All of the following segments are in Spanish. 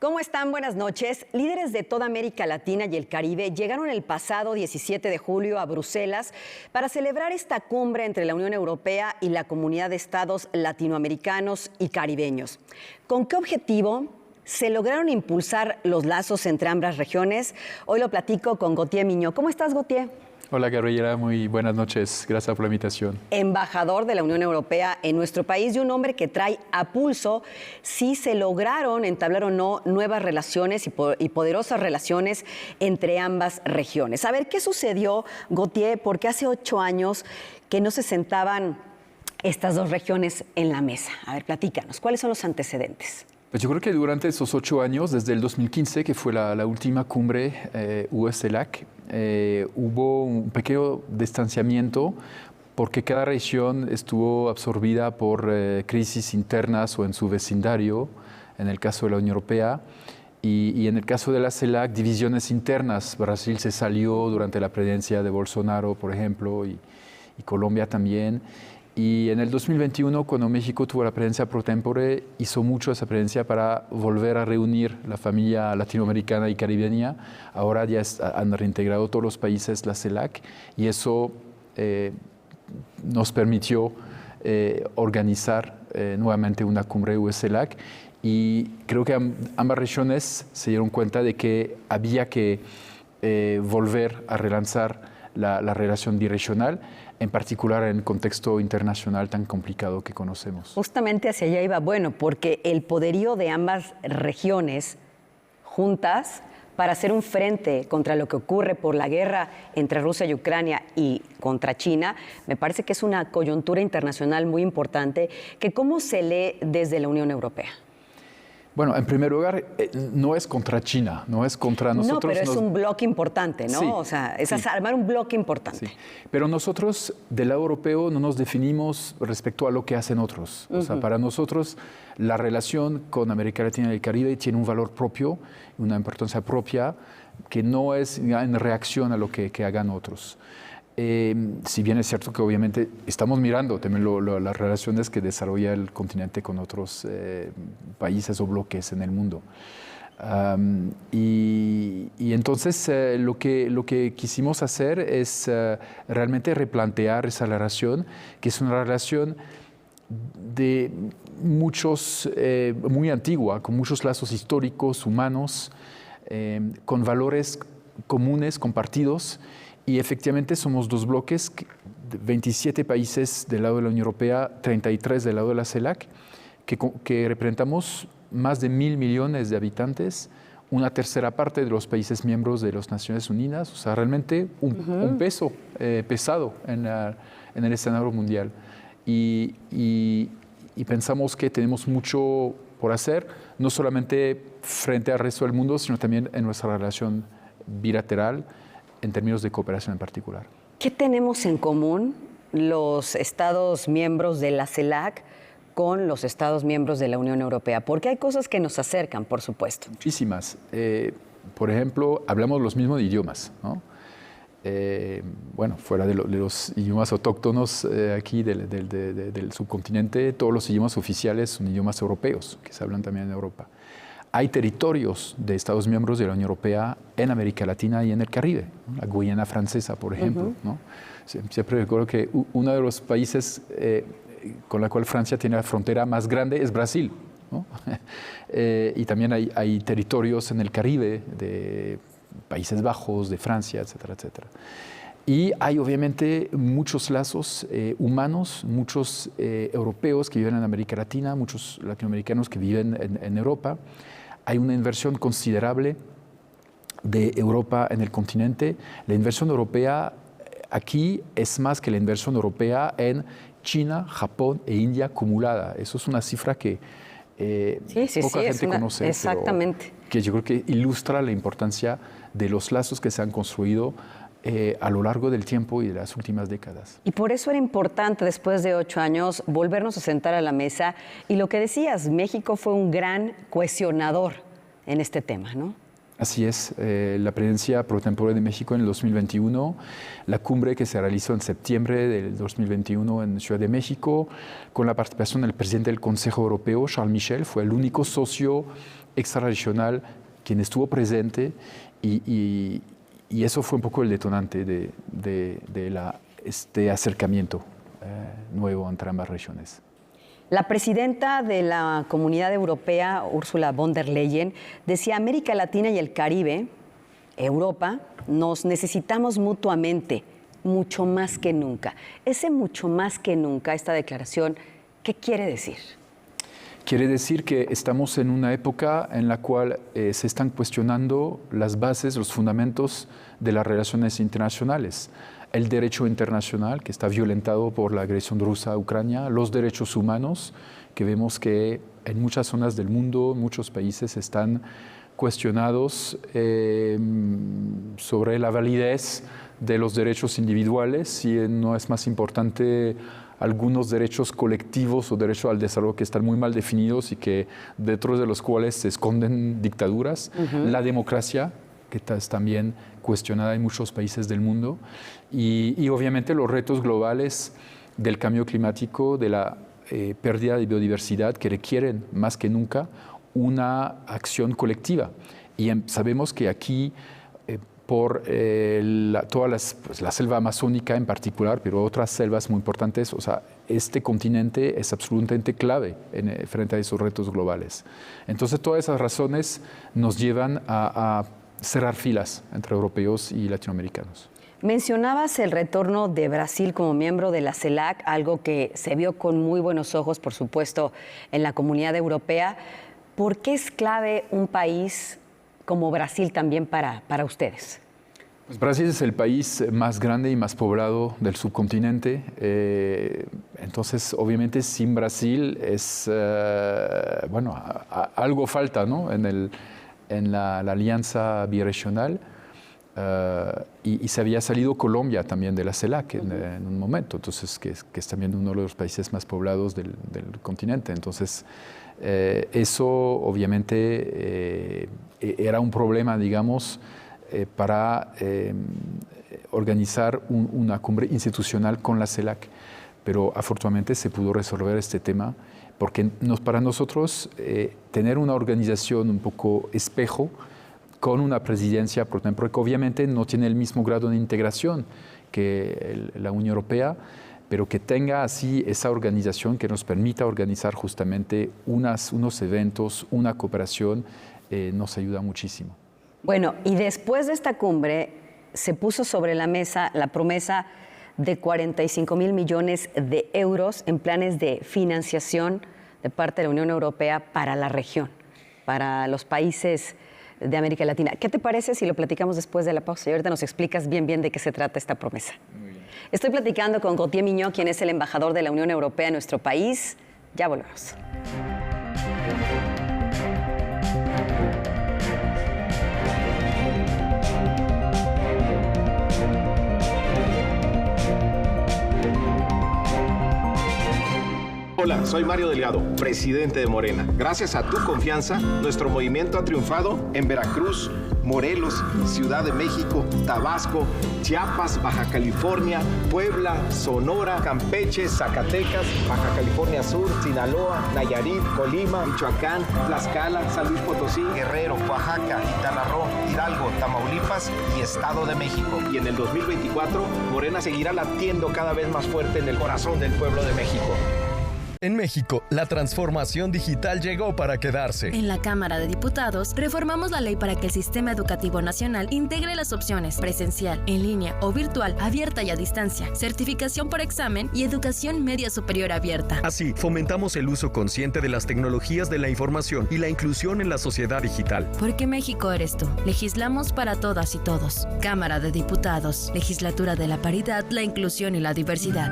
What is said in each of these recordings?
¿Cómo están? Buenas noches. Líderes de toda América Latina y el Caribe llegaron el pasado 17 de julio a Bruselas para celebrar esta cumbre entre la Unión Europea y la Comunidad de Estados Latinoamericanos y Caribeños. ¿Con qué objetivo se lograron impulsar los lazos entre ambas regiones? Hoy lo platico con Gauthier Mignot. ¿Cómo estás, Gauthier? Hola, Gabriela. Muy buenas noches. Gracias por la invitación. Embajador de la Unión Europea en nuestro país y un hombre que trae a pulso si se lograron entablar o no nuevas relaciones y poderosas relaciones entre ambas regiones. A ver, ¿qué sucedió, Gauthier? Porque hace 8 años que no se sentaban estas dos regiones en la mesa. A ver, platícanos. ¿Cuáles son los antecedentes? Pues yo creo que durante esos 8 años, desde el 2015, que fue la última cumbre UE-CELAC, hubo un pequeño distanciamiento porque cada región estuvo absorbida por crisis internas o en su vecindario, en el caso de la Unión Europea, y en el caso de la CELAC, divisiones internas. Brasil se salió durante la presidencia de Bolsonaro, por ejemplo, y Colombia también. Y en el 2021, cuando México tuvo la presidencia pro tempore, hizo mucho esa presidencia para volver a reunir la familia latinoamericana y caribeña. Ahora ya han reintegrado todos los países la CELAC y eso nos permitió organizar nuevamente una cumbre UE-CELAC. Y creo que ambas regiones se dieron cuenta de que había que volver a relanzar la relación biregional, en particular en el contexto internacional tan complicado que conocemos. Justamente hacia allá iba, bueno, porque el poderío de ambas regiones juntas para hacer un frente contra lo que ocurre por la guerra entre Rusia y Ucrania y contra China, me parece que es una coyuntura internacional muy importante, que ¿cómo se lee desde la Unión Europea? Bueno, en primer lugar, no es contra China, no es contra nosotros. No, pero es un bloque importante, ¿no? Sí, o sea, es armar un bloque importante. Sí. Pero nosotros, del lado europeo, no nos definimos respecto a lo que hacen otros. O sea, para nosotros, la relación con América Latina y el Caribe tiene un valor propio, una importancia propia, que no es en reacción a lo que hagan otros. Si bien es cierto que obviamente estamos mirando también las relaciones que desarrolla el continente con otros países o bloques en el mundo. Y entonces lo que quisimos hacer es realmente replantear esa relación, que es una relación de muy antigua, con muchos lazos históricos, humanos, con valores comunes, compartidos. Y efectivamente somos dos bloques, 27 países del lado de la Unión Europea, 33 del lado de la CELAC, que representamos más de 1.000 millones de habitantes, una tercera parte de los países miembros de las Naciones Unidas, o sea, realmente un peso pesado en el escenario mundial. Y pensamos que tenemos mucho por hacer, no solamente frente al resto del mundo, sino también en nuestra relación bilateral, en términos de cooperación en particular. ¿Qué tenemos en común los Estados miembros de la CELAC con los Estados miembros de la Unión Europea? Porque hay cosas que nos acercan, por supuesto. Muchísimas. Por ejemplo, hablamos los mismos idiomas, ¿no? Bueno, fuera de los idiomas autóctonos aquí del subcontinente, todos los idiomas oficiales son idiomas europeos, que se hablan también en Europa. Hay territorios de Estados miembros de la Unión Europea en América Latina y en el Caribe, ¿no? La Guayana Francesa, por ejemplo, ¿no? Siempre recuerdo que uno de los países con la cual Francia tiene la frontera más grande es Brasil, ¿no? Y también hay territorios en el Caribe de Países Bajos, de Francia, etcétera, etcétera. Y hay obviamente muchos lazos humanos, muchos europeos que viven en América Latina, muchos latinoamericanos que viven en Europa. Hay una inversión considerable de Europa en el continente. La inversión europea aquí es más que la inversión europea en China, Japón e India acumulada. Eso es una cifra que poca gente conoce. Exactamente. Pero que yo creo que ilustra la importancia de los lazos que se han construido a lo largo del tiempo y de las últimas décadas. Y por eso era importante, después de 8 años, volvernos a sentar a la mesa. Y lo que decías, México fue un gran cohesionador en este tema, ¿no? Así es, la presidencia pro tempore de México en el 2021, la cumbre que se realizó en septiembre del 2021 en Ciudad de México, con la participación del presidente del Consejo Europeo, Charles Michel, fue el único socio extrarregional, quien estuvo presente y eso fue un poco el detonante de este acercamiento nuevo entre ambas regiones. La presidenta de la Comunidad Europea, Ursula von der Leyen, decía: América Latina y el Caribe, Europa, nos necesitamos mutuamente, mucho más que nunca. Ese mucho más que nunca, esta declaración, ¿qué quiere decir? Quiere decir que estamos en una época en la cual se están cuestionando las bases, los fundamentos de las relaciones internacionales. El derecho internacional, que está violentado por la agresión rusa a Ucrania, los derechos humanos, que vemos que en muchas zonas del mundo, muchos países están cuestionados sobre la validez de los derechos individuales, si no es más importante algunos derechos colectivos o derechos al desarrollo que están muy mal definidos y que dentro de los cuales se esconden dictaduras. La democracia, que está también cuestionada en muchos países del mundo, y obviamente los retos globales del cambio climático, de la pérdida de biodiversidad, que requieren más que nunca una acción colectiva. Y sabemos que aquí, por toda la selva amazónica en particular, pero otras selvas muy importantes, o sea, este continente es absolutamente clave frente a esos retos globales. Entonces, todas esas razones nos llevan a cerrar filas entre europeos y latinoamericanos. Mencionabas el retorno de Brasil como miembro de la CELAC, algo que se vio con muy buenos ojos, por supuesto, en la Comunidad Europea. ¿Por qué es clave un país como Brasil también para ustedes? Pues Brasil es el país más grande y más poblado del subcontinente. Entonces, obviamente, sin Brasil es, bueno, algo falta, ¿no? en la alianza birregional. Y se había salido Colombia también de la CELAC en un momento, entonces que es también uno de los países más poblados del continente. Entonces, eso obviamente era un problema, digamos, para organizar una cumbre institucional con la CELAC, pero afortunadamente se pudo resolver este tema, porque para nosotros tener una organización un poco espejo, con una presidencia, por ejemplo, que obviamente no tiene el mismo grado de integración que la Unión Europea, pero que tenga así esa organización que nos permita organizar justamente unos eventos, una cooperación, nos ayuda muchísimo. Bueno, y después de esta cumbre se puso sobre la mesa la promesa de 45,000 millones de euros en planes de financiación de parte de la Unión Europea para la región, para los países de América Latina. ¿Qué te parece si lo platicamos después de la pausa? Y ahorita nos explicas bien de qué se trata esta promesa. Muy bien. Estoy platicando con Gauthier Mignot, quien es el embajador de la Unión Europea en nuestro país. Ya volvemos. Hola, soy Mario Delgado, presidente de Morena. Gracias a tu confianza, nuestro movimiento ha triunfado en Veracruz, Morelos, Ciudad de México, Tabasco, Chiapas, Baja California, Puebla, Sonora, Campeche, Zacatecas, Baja California Sur, Sinaloa, Nayarit, Colima, Michoacán, Tlaxcala, San Luis Potosí, Guerrero, Oaxaca, Quintana Roo, Hidalgo, Tamaulipas y Estado de México. Y en el 2024, Morena seguirá latiendo cada vez más fuerte en el corazón del pueblo de México. En México, la transformación digital llegó para quedarse. En la Cámara de Diputados, reformamos la ley para que el Sistema Educativo Nacional integre las opciones presencial, en línea o virtual, abierta y a distancia, certificación por examen y educación media superior abierta. Así, fomentamos el uso consciente de las tecnologías de la información y la inclusión en la sociedad digital. Porque México eres tú. Legislamos para todas y todos. Cámara de Diputados, Legislatura de la Paridad, la Inclusión y la Diversidad.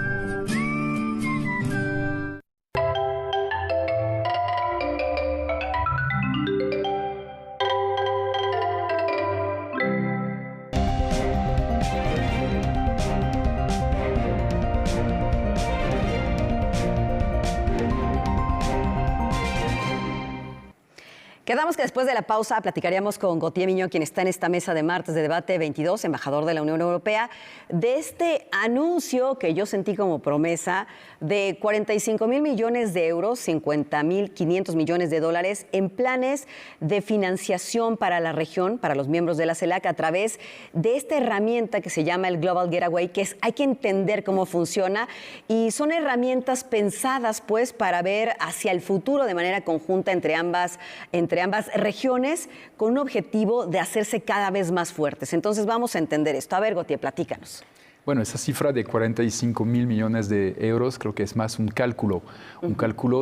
Quedamos que después de la pausa platicaríamos con Gautier Miñón, quien está en esta mesa de martes de debate 22, embajador de la Unión Europea, de este anuncio que yo sentí como promesa de 45,000 millones de euros, 50,500 millones de dólares en planes de financiación para la región, para los miembros de la CELAC, a través de esta herramienta que se llama el Global Gateway, que hay que entender cómo funciona, y son herramientas pensadas pues para ver hacia el futuro de manera conjunta entre ambas regiones, con un objetivo de hacerse cada vez más fuertes. Entonces vamos a entender esto. A ver, Gautier, platícanos. Bueno, esa cifra de 45,000 millones de euros creo que es más un cálculo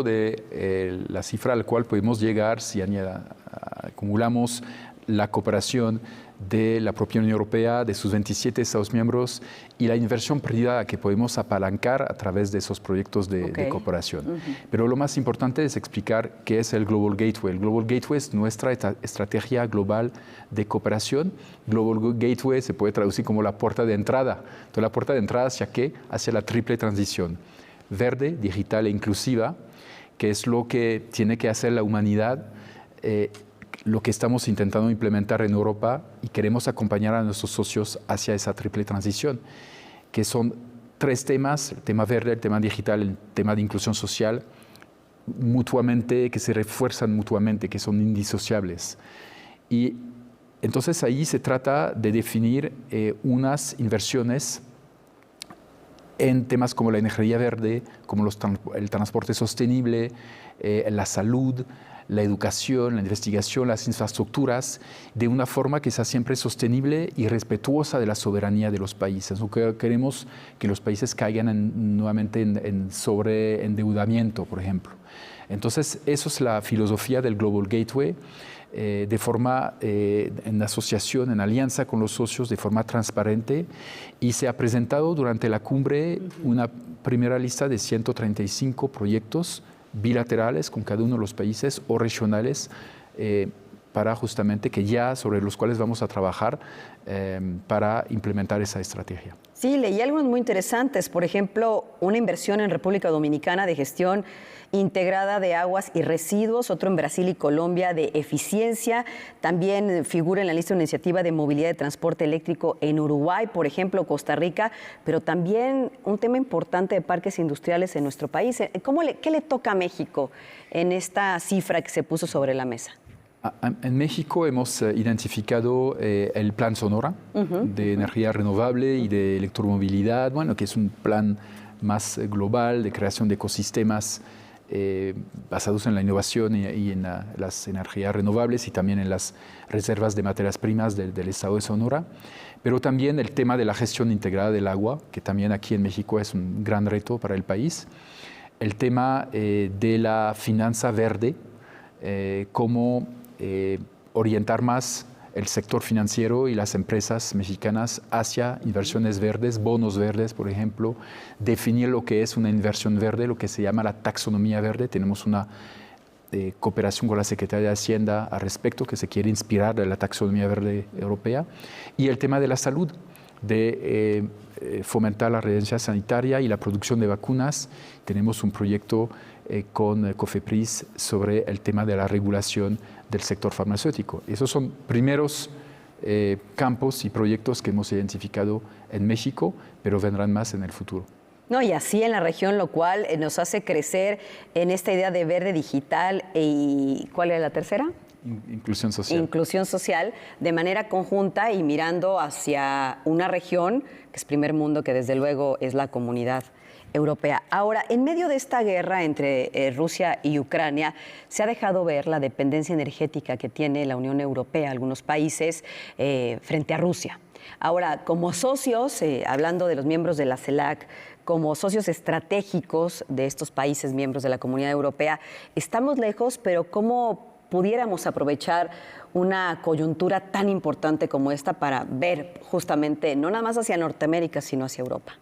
de la cifra al cual podemos llegar si acumulamos la cooperación de la propia Unión Europea, de sus 27 Estados miembros y la inversión privada que podemos apalancar a través de esos proyectos de cooperación. Pero lo más importante es explicar qué es el Global Gateway. El Global Gateway es nuestra estrategia global de cooperación. Global Gateway se puede traducir como la puerta de entrada. Entonces, la puerta de entrada ¿hacia qué? Hacia la triple transición: verde, digital e inclusiva, que es lo que tiene que hacer la humanidad, lo que estamos intentando implementar en Europa, y queremos acompañar a nuestros socios hacia esa triple transición, que son 3 temas: el tema verde, el tema digital, el tema de inclusión social, que se refuerzan mutuamente, que son indisociables. Y entonces ahí se trata de definir unas inversiones en temas como la energía verde, como el transporte sostenible, la salud, la educación, la investigación, las infraestructuras, de una forma que sea siempre sostenible y respetuosa de la soberanía de los países. No queremos que los países caigan nuevamente en sobreendeudamiento, por ejemplo. Entonces, eso es la filosofía del Global Gateway, de forma en asociación, en alianza con los socios, de forma transparente, y se ha presentado durante la cumbre una primera lista de 135 proyectos bilaterales con cada uno de los países o regionales, para justamente sobre los cuales vamos a trabajar para implementar esa estrategia. Sí, leí algunos muy interesantes. Por ejemplo, una inversión en República Dominicana de gestión integrada de aguas y residuos, otro en Brasil y Colombia de eficiencia. También figura en la lista una iniciativa de movilidad de transporte eléctrico en Uruguay, por ejemplo, Costa Rica, pero también un tema importante de parques industriales en nuestro país. ¿Qué le toca a México en esta cifra que se puso sobre la mesa? En México hemos identificado el Plan Sonora de energía renovable y de electromovilidad, que es un plan más global de creación de ecosistemas basados en la innovación y en las energías renovables, y también en las reservas de materias primas del estado de Sonora. Pero también el tema de la gestión integrada del agua, que también aquí en México es un gran reto para el país. El tema de la finanza verde, cómo orientar más el sector financiero y las empresas mexicanas hacia inversiones verdes, bonos verdes, por ejemplo, definir lo que es una inversión verde, lo que se llama la taxonomía verde. Tenemos una cooperación con la Secretaría de Hacienda al respecto, que se quiere inspirar de la taxonomía verde europea. Y el tema de la salud, de fomentar la residencia sanitaria y la producción de vacunas. Tenemos un proyecto con COFEPRIS sobre el tema de la regulación del sector farmacéutico. Esos son primeros campos y proyectos que hemos identificado en México, pero vendrán más en el futuro. No, y así en la región, lo cual nos hace crecer en esta idea de verde digital. ¿Y cuál es la tercera? Inclusión social. Inclusión social, de manera conjunta y mirando hacia una región que es primer mundo, que desde luego es la Comunidad Europea. Ahora, en medio de esta guerra entre Rusia y Ucrania, se ha dejado ver la dependencia energética que tiene la Unión Europea, algunos países, frente a Rusia. Ahora, como socios, hablando de los miembros de la CELAC, como socios estratégicos de estos países miembros de la Comunidad Europea, estamos lejos, pero ¿cómo pudiéramos aprovechar una coyuntura tan importante como esta para ver justamente, no nada más hacia Norteamérica, sino hacia Europa?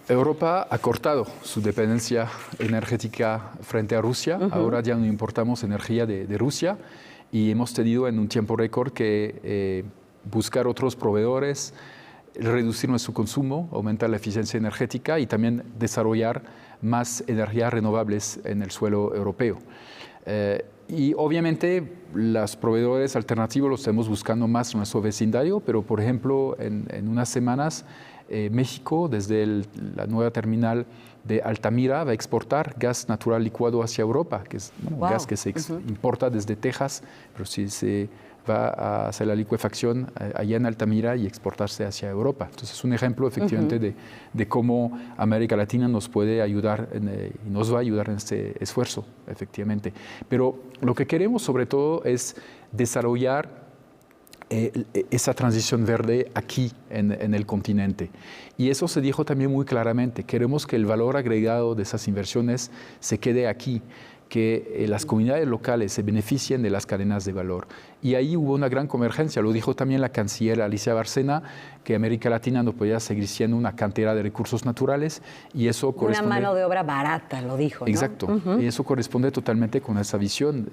Europa ha cortado su dependencia energética frente a Rusia. Ahora ya no importamos energía de Rusia, y hemos tenido en un tiempo récord que buscar otros proveedores, reducir nuestro consumo, aumentar la eficiencia energética y también desarrollar más energías renovables en el suelo europeo. Y obviamente los proveedores alternativos los estamos buscando más en nuestro vecindario, pero por ejemplo en unas semanas México desde la nueva terminal de Altamira va a exportar gas natural licuado hacia Europa, que es gas que se importa desde Texas, pero sí se va a hacer la licuefacción allá en Altamira y exportarse hacia Europa. Entonces es un ejemplo efectivamente de cómo América Latina nos puede ayudar y nos va a ayudar en este esfuerzo, efectivamente. Pero lo que queremos sobre todo es desarrollar esa transición verde aquí en el continente. Y eso se dijo también muy claramente. Queremos que el valor agregado de esas inversiones se quede aquí, que las comunidades locales se beneficien de las cadenas de valor. Y ahí hubo una gran convergencia, lo dijo también la canciller Alicia Bárcena, que América Latina no podía seguir siendo una cantera de recursos naturales y eso corresponde... Una mano de obra barata, lo dijo, ¿no? Exacto, y eso corresponde totalmente con esa visión,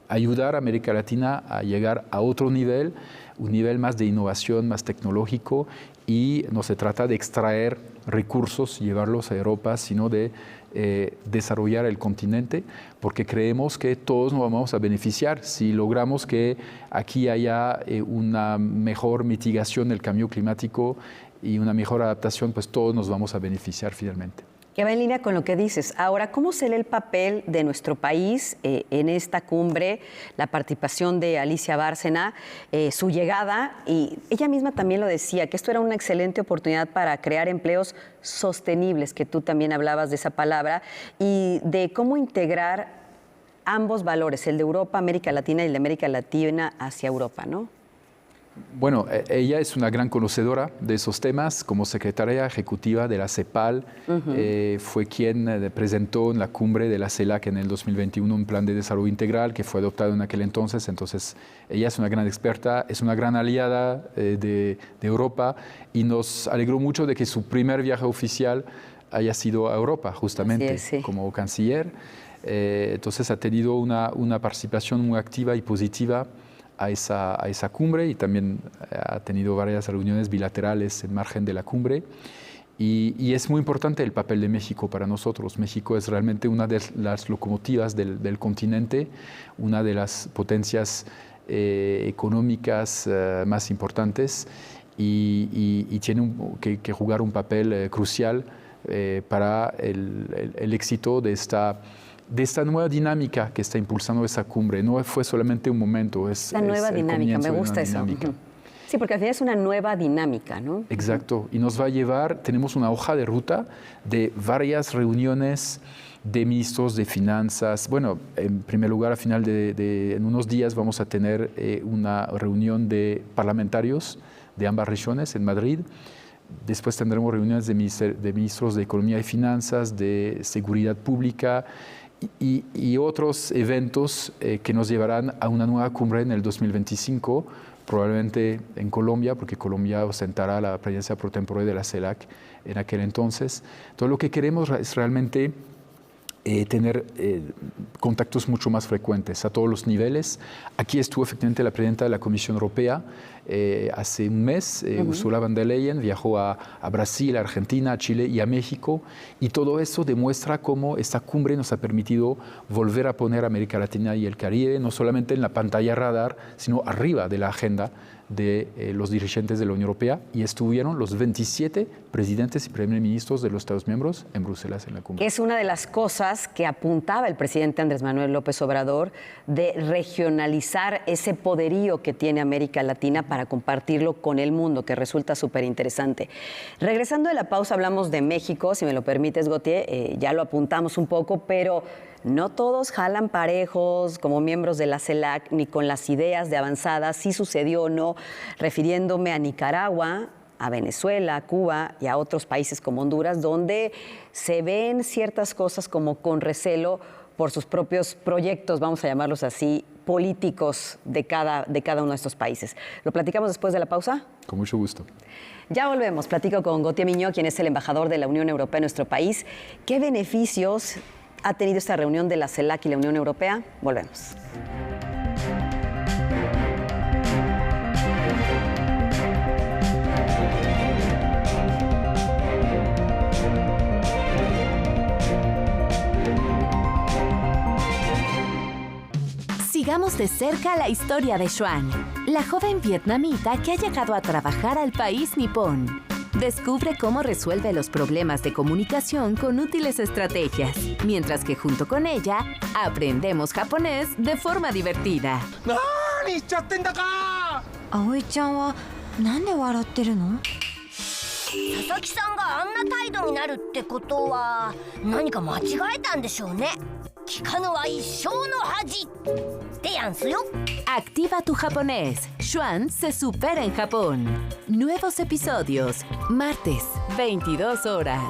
ayudar a América Latina a llegar a otro nivel, un nivel más de innovación, más tecnológico, y no se trata de extraer recursos y llevarlos a Europa, sino de desarrollar el continente, porque creemos que todos nos vamos a beneficiar. Si logramos que aquí haya una mejor mitigación del cambio climático y una mejor adaptación, pues todos nos vamos a beneficiar finalmente. Que va en línea con lo que dices. Ahora, ¿cómo se lee el papel de nuestro país en esta cumbre, la participación de Alicia Bárcena, su llegada? Y ella misma también lo decía, que esto era una excelente oportunidad para crear empleos sostenibles, que tú también hablabas de esa palabra, y de cómo integrar ambos valores, el de Europa, América Latina y el de América Latina hacia Europa, ¿no? Bueno, ella es una gran conocedora de esos temas. Como secretaria ejecutiva de la CEPAL, fue quien presentó en la cumbre de la CELAC en el 2021 un plan de desarrollo integral que fue adoptado en aquel entonces. Entonces, ella es una gran experta, es una gran aliada de Europa y nos alegró mucho de que su primer viaje oficial haya sido a Europa, justamente, como canciller. Entonces, ha tenido una participación muy activa y positiva a esa cumbre y también ha tenido varias reuniones bilaterales en margen de la cumbre y es muy importante el papel de México para nosotros. México es realmente una de las locomotoras del continente, una de las potencias económicas más importantes y tiene que jugar un papel crucial para el éxito de esta nueva dinámica que está impulsando esa cumbre. No fue solamente un momento, es la nueva dinámica, me gusta eso. Sí, porque al final es una nueva dinámica, ¿no? Exacto, y nos va a llevar, tenemos una hoja de ruta de varias reuniones de ministros de finanzas. Bueno, en primer lugar, al final en unos días vamos a tener una reunión de parlamentarios de ambas regiones en Madrid. Después tendremos reuniones de ministros de Economía y Finanzas, de Seguridad Pública, y otros eventos que nos llevarán a una nueva cumbre en el 2025, probablemente en Colombia, porque Colombia ostentará la presidencia pro tempore de la CELAC en aquel entonces. Entonces, lo que queremos es realmente tener contactos mucho más frecuentes a todos los niveles. Aquí estuvo efectivamente la presidenta de la Comisión Europea hace un mes, Ursula von der Leyen, viajó a Brasil, a Argentina, a Chile y a México, y todo eso demuestra cómo esta cumbre nos ha permitido volver a poner a América Latina y el Caribe no solamente en la pantalla radar, sino arriba de la agenda de los dirigentes de la Unión Europea, y estuvieron los 27 presidentes y primer ministros de los Estados miembros en Bruselas en la cumbre. Es una de las cosas que apuntaba el presidente Andrés Manuel López Obrador, de regionalizar ese poderío que tiene América Latina para compartirlo con el mundo, que resulta súper interesante. Regresando de la pausa, hablamos de México, si me lo permites, Gautier, ya lo apuntamos un poco, pero no todos jalan parejos como miembros de la CELAC, ni con las ideas de avanzada, sí sucedió o no, refiriéndome a Nicaragua, a Venezuela, a Cuba y a otros países como Honduras, donde se ven ciertas cosas como con recelo por sus propios proyectos, vamos a llamarlos así, políticos de cada uno de estos países. ¿Lo platicamos después de la pausa? Con mucho gusto. Ya volvemos. Platico con Gautier Mignot, quien es el embajador de la Unión Europea en nuestro país. ¿Qué beneficios ha tenido esta reunión de la CELAC y la Unión Europea? Volvemos. Seguimos de cerca la historia de Xuan, la joven vietnamita que ha llegado a trabajar al país nipón. Descubre cómo resuelve los problemas de comunicación con útiles estrategias, mientras que junto con ella aprendemos japonés de forma divertida. Aoi-chan wa nande waratteるの? 佐々木さんがあんな態度になるってことは何か間違えたんでしょうね。聞かぬは一生の恥でやんすよ。 Activa tu japonés. Xuan se supera en Japón. Nuevos episodios. Martes, 22 horas.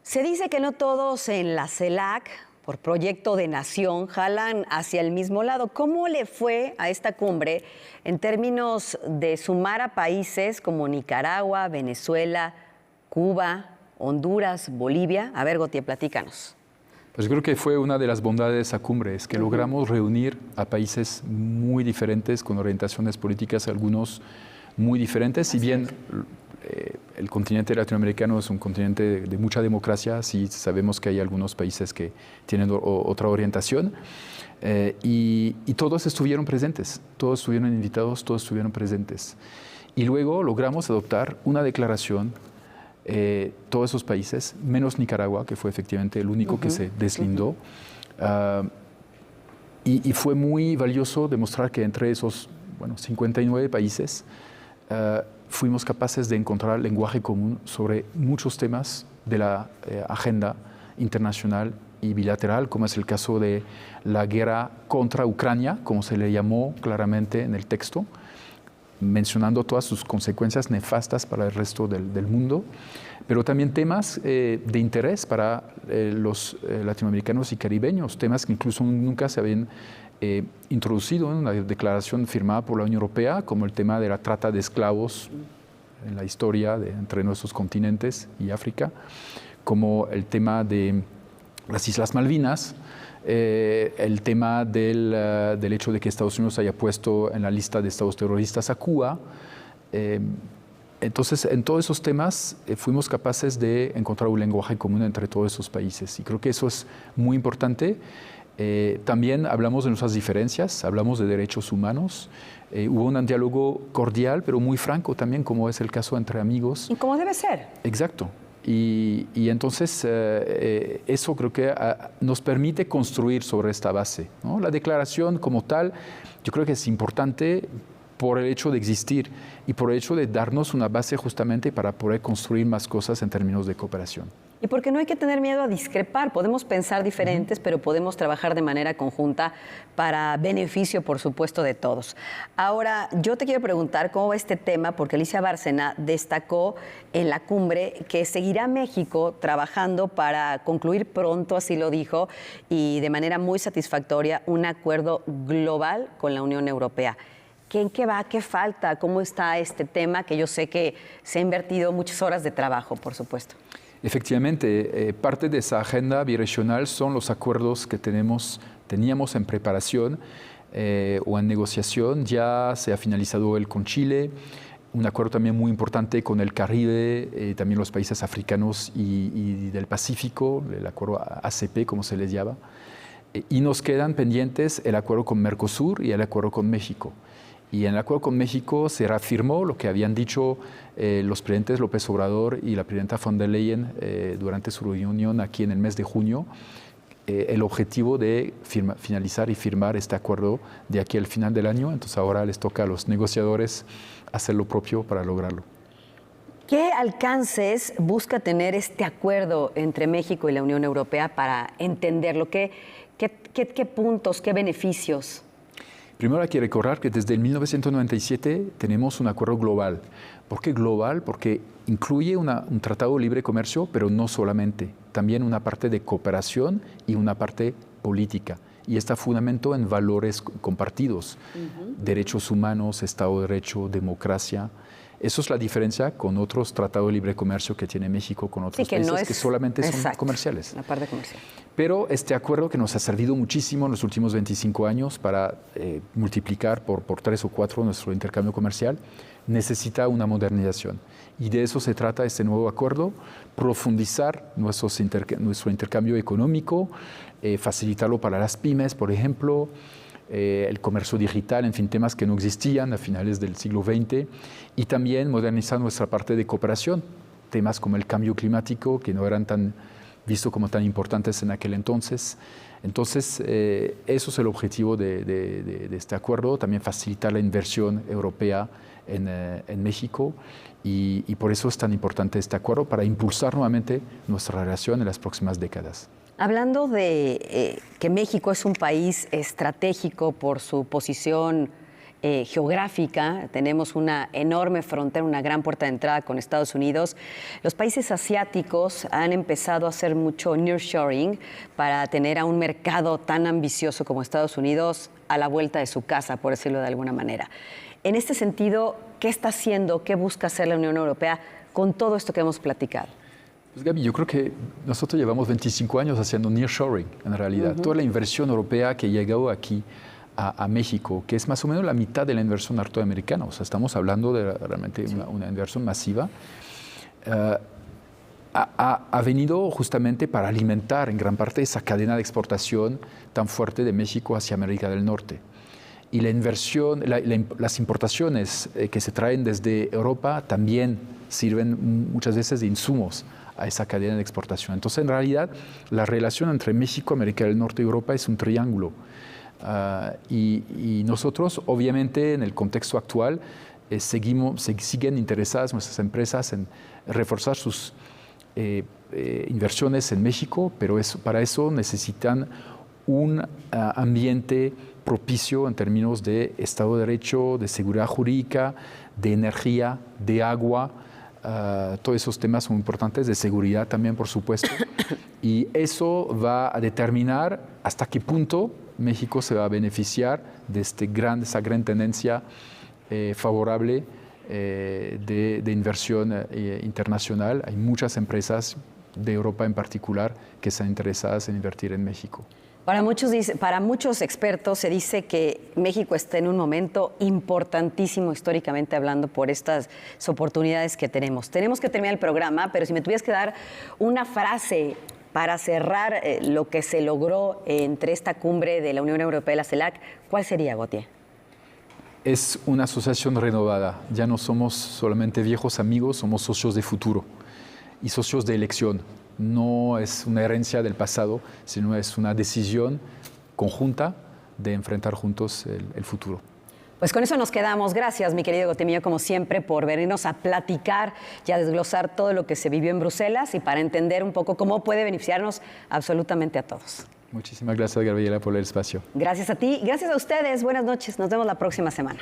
Se dice que no todos en la CELAC, por proyecto de nación, jalan hacia el mismo lado. ¿Cómo le fue a esta cumbre en términos de sumar a países como Nicaragua, Venezuela, Cuba, Honduras, Bolivia? A ver, Gautier, platícanos. Pues creo que fue una de las bondades de esa cumbre, es que logramos reunir a países muy diferentes, con orientaciones políticas, algunos muy diferentes, si bien el continente latinoamericano es un continente de mucha democracia, sí sabemos que hay algunos países que tienen otra orientación, y todos estuvieron presentes, todos estuvieron invitados, todos estuvieron presentes. Y luego logramos adoptar una declaración, todos esos países, menos Nicaragua, que fue efectivamente el único que se deslindó, y fue muy valioso demostrar que entre esos 59 países, fuimos capaces de encontrar lenguaje común sobre muchos temas de la agenda internacional y bilateral, como es el caso de la guerra contra Ucrania, como se le llamó claramente en el texto, mencionando todas sus consecuencias nefastas para el resto del mundo, pero también temas de interés para los latinoamericanos y caribeños, temas que incluso nunca se habían introducido en una declaración firmada por la Unión Europea, como el tema de la trata de esclavos en la historia entre nuestros continentes y África, como el tema de las Islas Malvinas, el tema del hecho de que Estados Unidos haya puesto en la lista de estados terroristas a Cuba. Entonces, en todos esos temas fuimos capaces de encontrar un lenguaje común entre todos esos países, y creo que eso es muy importante. También hablamos de nuestras diferencias, hablamos de derechos humanos. Hubo un diálogo cordial, pero muy franco también, como es el caso entre amigos. ¿Y cómo debe ser? Exacto. Y entonces eso creo que nos permite construir sobre esta base, ¿no? La declaración como tal, yo creo que es importante por el hecho de existir y por el hecho de darnos una base justamente para poder construir más cosas en términos de cooperación. Y porque no hay que tener miedo a discrepar, podemos pensar diferentes, pero podemos trabajar de manera conjunta para beneficio, por supuesto, de todos. Ahora, yo te quiero preguntar cómo va este tema, porque Alicia Bárcena destacó en la cumbre que seguirá México trabajando para concluir pronto, así lo dijo, y de manera muy satisfactoria, un acuerdo global con la Unión Europea. ¿En qué va? ¿Qué falta? ¿Cómo está este tema? Que yo sé que se ha invertido muchas horas de trabajo, por supuesto. Efectivamente, parte de esa agenda biregional son los acuerdos que teníamos en preparación o en negociación. Ya se ha finalizado el con Chile, un acuerdo también muy importante con el Caribe, también los países africanos y del Pacífico, el acuerdo ACP, como se les llama. Y nos quedan pendientes el acuerdo con Mercosur y el acuerdo con México. Y en el acuerdo con México se reafirmó lo que habían dicho los presidentes López Obrador y la presidenta von der Leyen durante su reunión aquí en el mes de junio, el objetivo de finalizar y firmar este acuerdo de aquí al final del año. Entonces ahora les toca a los negociadores hacer lo propio para lograrlo. ¿Qué alcances busca tener este acuerdo entre México y la Unión Europea para entenderlo? ¿Qué puntos, qué beneficios? Primero hay que recordar que desde el 1997 tenemos un acuerdo global. ¿Por qué global? Porque incluye un tratado de libre comercio, pero no solamente. También una parte de cooperación y una parte política. Y está fundamento en valores compartidos. Derechos humanos, Estado de Derecho, democracia. Eso es la diferencia con otros tratados de libre comercio que tiene México con otros países que solamente son comerciales. La parte comercial. Pero este acuerdo que nos ha servido muchísimo en los últimos 25 años para multiplicar por 3 o 4 nuestro intercambio comercial, necesita una modernización. Y de eso se trata este nuevo acuerdo, profundizar nuestro intercambio económico, facilitarlo para las pymes, por ejemplo, el comercio digital, en fin, temas que no existían a finales del siglo XX, y también modernizar nuestra parte de cooperación, temas como el cambio climático, que no eran tan vistos como tan importantes en aquel entonces. Entonces, eso es el objetivo de este acuerdo, también facilitar la inversión europea en México, y por eso es tan importante este acuerdo, para impulsar nuevamente nuestra relación en las próximas décadas. Hablando de que México es un país estratégico por su posición geográfica, tenemos una enorme frontera, una gran puerta de entrada con Estados Unidos. Los países asiáticos han empezado a hacer mucho nearshoring para tener a un mercado tan ambicioso como Estados Unidos a la vuelta de su casa, por decirlo de alguna manera. En este sentido, ¿qué está haciendo, qué busca hacer la Unión Europea con todo esto que hemos platicado? Pues Gaby, yo creo que nosotros llevamos 25 años haciendo nearshoring, en realidad. Toda la inversión europea que llegó aquí a México, que es más o menos la mitad de la inversión norteamericana, o sea, estamos hablando de realmente una inversión masiva, ha venido justamente para alimentar en gran parte esa cadena de exportación tan fuerte de México hacia América del Norte. Y la inversión, las importaciones que se traen desde Europa también sirven muchas veces de insumos a esa cadena de exportación. Entonces, en realidad, la relación entre México, América del Norte y Europa es un triángulo. Y nosotros, obviamente, en el contexto actual, siguen interesadas nuestras empresas en reforzar sus inversiones en México, pero para eso necesitan un ambiente propicio en términos de Estado de Derecho, de seguridad jurídica, de energía, de agua. Todos esos temas son importantes, de seguridad también, por supuesto. Y eso va a determinar hasta qué punto México se va a beneficiar de esa gran tendencia favorable de inversión internacional. Hay muchas empresas de Europa en particular que están interesadas en invertir en México. Para muchos expertos se dice que México está en un momento importantísimo históricamente hablando por estas oportunidades que tenemos. Tenemos que terminar el programa, pero si me tuvieras que dar una frase para cerrar lo que se logró entre esta cumbre de la Unión Europea y la CELAC, ¿cuál sería, Gautier? Es una asociación renovada. Ya no somos solamente viejos amigos, somos socios de futuro y socios de elección. No es una herencia del pasado, sino es una decisión conjunta de enfrentar juntos el futuro. Pues con eso nos quedamos. Gracias, mi querido Gautier Millau, como siempre, por venirnos a platicar y a desglosar todo lo que se vivió en Bruselas y para entender un poco cómo puede beneficiarnos absolutamente a todos. Muchísimas gracias, Gabriela, por el espacio. Gracias a ti, gracias a ustedes. Buenas noches. Nos vemos la próxima semana.